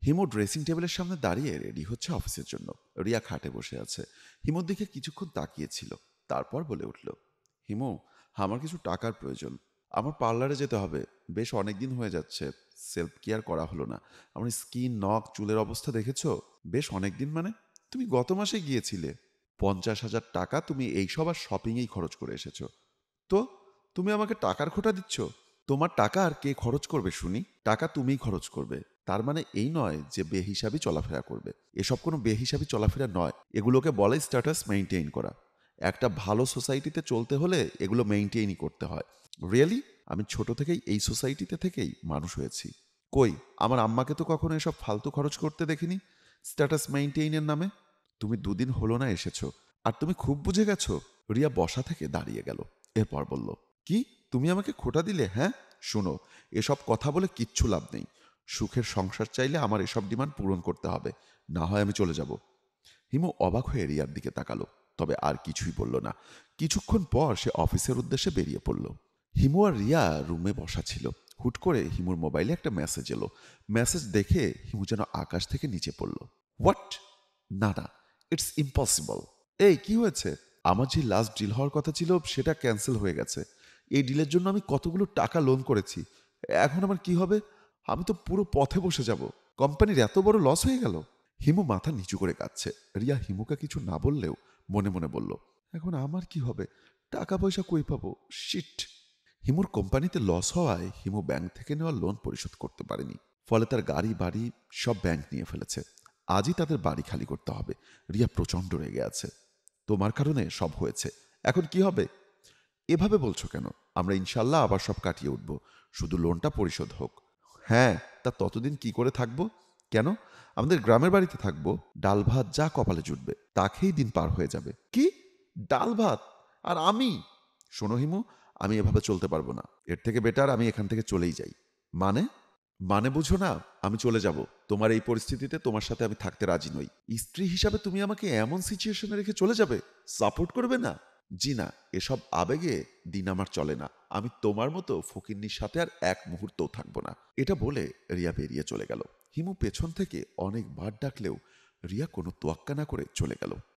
Himu dressing টেবিলের সামনে দাঁড়িয়ে রেডি হচ্ছে অফিসের জন্য। রিয়া খাটে বসে আছে। হিমুর দিকে কিছুক্ষণ তাকিয়েছিল, তারপর বলে উঠল, হিমু, আমার কিছু টাকার প্রয়োজন। আমার পার্লারে যেতে হবে। বেশ অনেকদিন হয়ে যাচ্ছে, সেলফ কেয়ার করা হলো না। আমার স্কিন, নখ, চুলের অবস্থা দেখেছো? বেশ অনেকদিন মানে? তুমি গত মাসে গিয়েছিলে। 50,000 টাকা তুমি এইসব আর শপিংয়েই খরচ করে এসেছো। তো তুমি আমাকে টাকার খোঁটা দিচ্ছ? তোমার টাকা আর কে খরচ করবে শুনি? টাকা তুমিই খরচ করবে। তার মানে এই নয় যে বেহিসাবি চলাফেরা করবে। এসব কোনো বেহিসাবি চলাফেরা নয়, এগুলোকে বলে স্ট্যাটাস মেইনটেইন করা। একটা ভালো সোসাইটিতে চলতে হলে এগুলো মেইনটেইনই করতে হয়। রিয়েলি? আমি ছোট থেকেই এই সোসাইটিতে থেকেই মানুষ হয়েছি। কই, আমার আম্মাকে তো কখনো এসব ফালতু খরচ করতে দেখিনি স্ট্যাটাস মেইনটেইনের নামে। তুমি দুদিন হলো না এসেছো, আর তুমি খুব বুঝে গেছো। রিয়া বসা থেকে দাঁড়িয়ে গেল। এরপর বলল, কি, তুমি আমাকে খোঁটা দিলে? হ্যাঁ, শোনো, এসব কথা বলে কিচ্ছু লাভ নেই। সুখের সংসার চাইলে আমার এসব ডিমান্ড পূরণ করতে হবে, না হয় আমি চলে যাব। হিমু অবাক হয়ে রিয়ার দিকে তাকালো, তবে আর কিছুই বলল না। কিছুক্ষণ পর সে অফিসের উদ্দেশ্যে বেরিয়ে পড়ল। হিমু আর রিয়া রুমে বসা ছিল। হুট করে হিমুর মোবাইলে একটা মেসেজ এলো। মেসেজ দেখে হিমু যেন আকাশ থেকে নিচে পড়ল। হোয়াট? না না, ইটস ইম্পসিবল। এই কি হয়েছে? আমার যে লাস্ট ডিল হওয়ার কথা ছিল সেটা ক্যান্সেল হয়ে গেছে। এই ডিলের জন্য আমি কতগুলো টাকা লোন করেছি। এখন আমার কি হবে? আমি তো পুরো পথে বসে যাব। কোম্পানির এত বড় লস হয়ে গেল। হিমু মাথা নিচু করে কাঁদছে। রিয়া হিমুকে কিছু না বললেও মনে মনে বলল, এখন আমার কি হবে? টাকা পয়সা কই পাবো? শিট। হিমুর কোম্পানিতে লস হওয়ায় হিমু ব্যাংক থেকে নেওয়া লোন পরিশোধ করতে পারেনি। ফলে তার গাড়ি বাড়ি সব ব্যাংক নিয়ে ফেলেছে। আজই তাদের বাড়ি খালি করতে হবে। রিয়া প্রচণ্ড রেগে আছে। তোমার কারণে সব হয়েছে, এখন কি হবে? এভাবে বলছো কেন? আমরা ইনশাল্লাহ আবার সব কাটিয়ে উঠব, শুধু লোনটা পরিশোধ হোক। হ্যাঁ, তা ততদিন কি করে থাকবো? কেন? আমাদের গ্রামের বাড়িতে থাকবো। ডাল ভাত যা কপালে জুটবে তা খেয়েই দিন পার হয়ে যাবে। কি? ডাল ভাত? আর আমি? শোনো হিমু, আমি এভাবে চলতে পারবো না। এর থেকে বেটার আমি এখান থেকে চলেই যাই। মানে? মানে বুঝো না? আমি চলে যাব। তোমার এই পরিস্থিতিতে তোমার সাথে আমি থাকতে রাজি নই। স্ত্রী হিসাবে তুমি আমাকে এমন সিচুয়েশনে রেখে চলে যাবে? সাপোর্ট করবে না? জি না, এসব আবেগে দিন আমার চলে না। আমি তোমার মতো ফকিন্নির সাথে আর এক মুহূর্তও থাকবো না। এটা বলে রিয়া বেরিয়ে চলে গেল। হিমু পেছন থেকে অনেকবার ডাকলেও রিয়া কোনো তোয়াক্কা না করে চলে গেল।